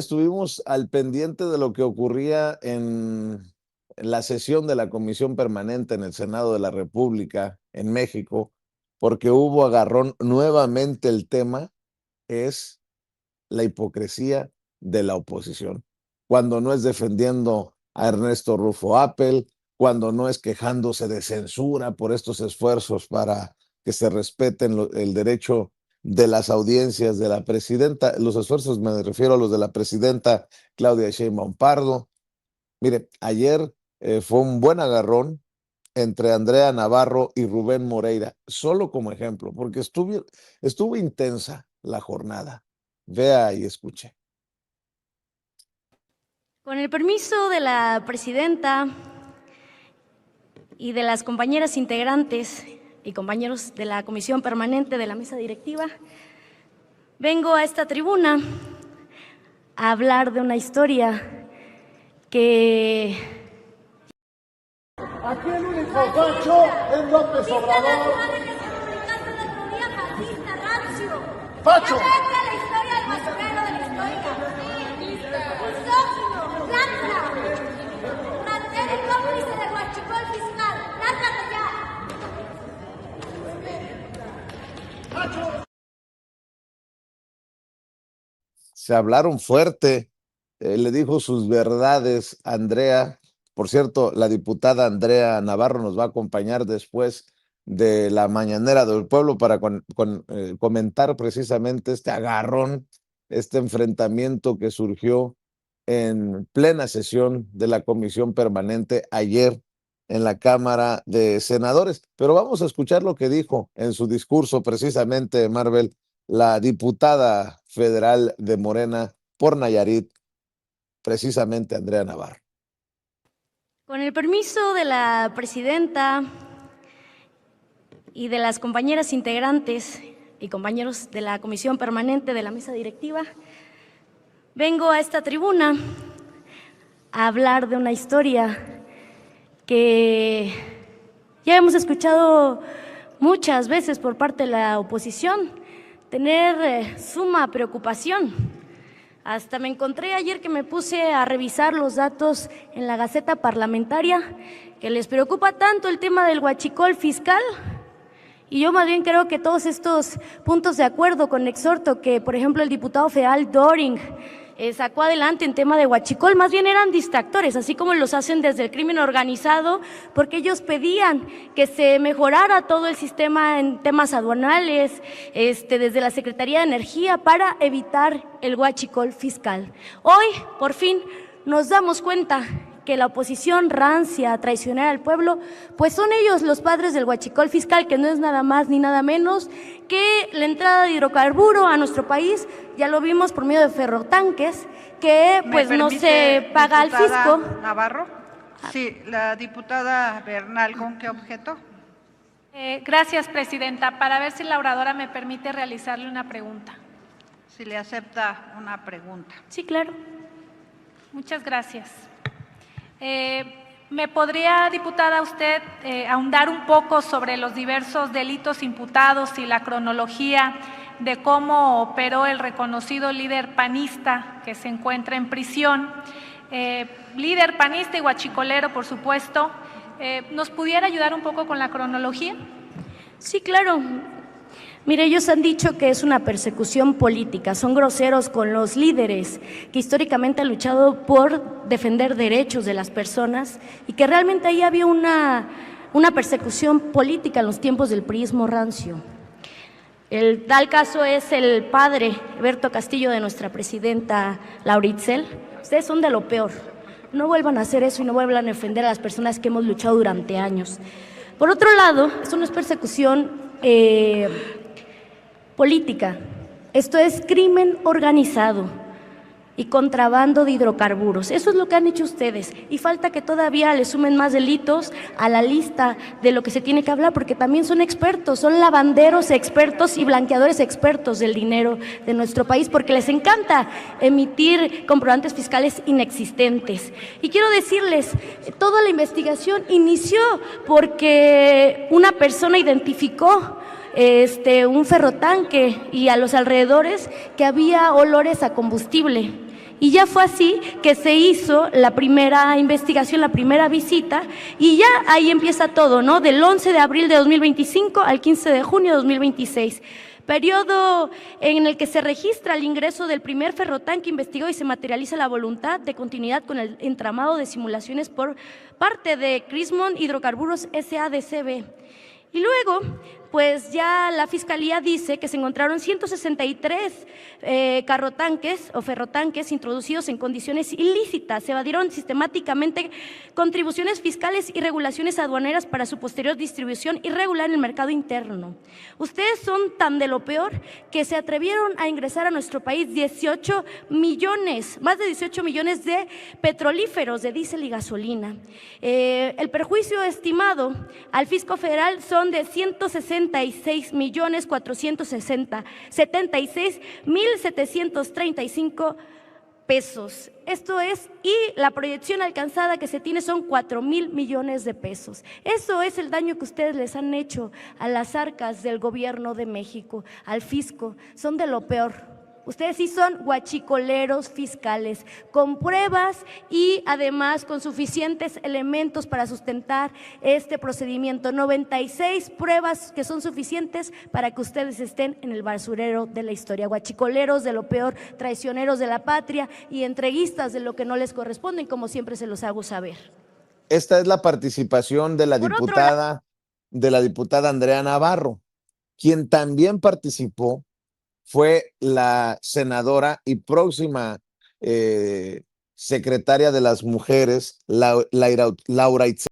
Estuvimos al pendiente de lo que ocurría en la sesión de la Comisión Permanente en el Senado de la República en México, porque hubo agarrón. Nuevamente el tema es la hipocresía de la oposición, cuando no es defendiendo a Ernesto Rufo Apel, cuando no es quejándose de censura por estos esfuerzos para que se respeten el derecho de las audiencias de la presidenta. Los esfuerzos me refiero a los de la presidenta Claudia Sheinbaum Pardo. Mire, ayer fue un buen agarrón entre Andrea Navarro y Rubén Moreira, solo como ejemplo, porque estuvo intensa la jornada. Vea y escuche. Con el permiso de la presidenta y de las compañeras integrantes y compañeros de la Comisión Permanente de la Mesa Directiva, vengo a esta tribuna a hablar de una historia que... Aquí el único facho es López Obrador. ¡Facho! La historia del basurero de la historia. Misógino, lacra. Ratero y cómplice del huachicol fiscal. ¡Lárgate ya! ¡Facho! Se hablaron fuerte, le dijo sus verdades Andrea. Por cierto, la diputada Andrea Navarro nos va a acompañar después de la mañanera del pueblo para comentar precisamente este agarrón, este enfrentamiento que surgió en plena sesión de la Comisión Permanente ayer en la Cámara de Senadores. Pero vamos a escuchar lo que dijo en su discurso precisamente, Marvel, la diputada federal de Morena por Nayarit, precisamente Andrea Navarro. Con el permiso de la presidenta y de las compañeras integrantes y compañeros de la Comisión Permanente de la Mesa Directiva, vengo a esta tribuna a hablar de una historia que ya hemos escuchado muchas veces por parte de la oposición, tener suma preocupación. Hasta me encontré ayer que me puse a revisar los datos en la Gaceta Parlamentaria, que les preocupa tanto el tema del huachicol fiscal. Y yo más bien creo que todos estos puntos de acuerdo con exhorto que, por ejemplo, el diputado federal Doring sacó adelante en tema de huachicol, más bien eran distractores, así como los hacen desde el crimen organizado, porque ellos pedían que se mejorara todo el sistema en temas aduanales, desde la Secretaría de Energía, para evitar el huachicol fiscal. Hoy, por fin, nos damos cuenta que la oposición rancia, traicionera al pueblo, pues son ellos los padres del huachicol fiscal, que no es nada más ni nada menos que la entrada de hidrocarburo a nuestro país. Ya lo vimos por medio de ferrotanques, que pues no se paga al fisco. Navarro. Sí, la diputada Bernal, ¿con qué objeto? Gracias, presidenta. Para ver si la oradora me permite realizarle una pregunta. Si le acepta una pregunta. Sí, claro. Muchas gracias. ¿Me podría, diputada, usted ahondar un poco sobre los diversos delitos imputados y la cronología de cómo operó el reconocido líder panista que se encuentra en prisión? Líder panista y huachicolero, por supuesto. ¿Nos pudiera ayudar un poco con la cronología? Sí, claro. Mire, ellos han dicho que es una persecución política, son groseros con los líderes que históricamente han luchado por defender derechos de las personas y que realmente ahí había una persecución política en los tiempos del priismo rancio. El tal caso es el padre Berto Castillo de nuestra presidenta Laura Itzel. Ustedes son de lo peor. No vuelvan a hacer eso y no vuelvan a ofender a las personas que hemos luchado durante años. Por otro lado, esto no es persecución política, esto es crimen organizado y contrabando de hidrocarburos. Eso es lo que han hecho ustedes y falta que todavía le sumen más delitos a la lista de lo que se tiene que hablar, porque también son expertos, son lavanderos expertos y blanqueadores expertos del dinero de nuestro país, porque les encanta emitir comprobantes fiscales inexistentes. Y quiero decirles, toda la investigación inició porque una persona identificó un ferrotanque y a los alrededores que había olores a combustible. Y ya fue así que se hizo la primera investigación, la primera visita, y ya ahí empieza todo, ¿no? Del 11 de abril de 2025 al 15 de junio de 2026. Periodo en el que se registra el ingreso del primer ferrotanque investigado y se materializa la voluntad de continuidad con el entramado de simulaciones por parte de Crismon Hidrocarburos S.A.D.C.B. Y luego, pues ya la Fiscalía dice que se encontraron 163 carrotanques o ferrotanques introducidos en condiciones ilícitas. Se evadieron sistemáticamente contribuciones fiscales y regulaciones aduaneras para su posterior distribución irregular en el mercado interno. Ustedes son tan de lo peor que se atrevieron a ingresar a nuestro país 18 millones, más de 18 millones de petrolíferos de diésel y gasolina. El perjuicio estimado al fisco federal son de 166.476.735 pesos. Esto es, y la proyección alcanzada que se tiene son 4,000 millones de pesos. Eso es el daño que ustedes les han hecho a las arcas del gobierno de México, al fisco. Son de lo peor. Ustedes sí son guachicoleros fiscales, con pruebas y además con suficientes elementos para sustentar este procedimiento. 96 pruebas que son suficientes para que ustedes estén en el basurero de la historia. Guachicoleros de lo peor, traicioneros de la patria y entreguistas de lo que no les corresponde, como siempre se los hago saber. Esta es la participación de la diputada Andrea Navarro, quien también participó. Fue la senadora y próxima secretaria de las mujeres, Laura Itzel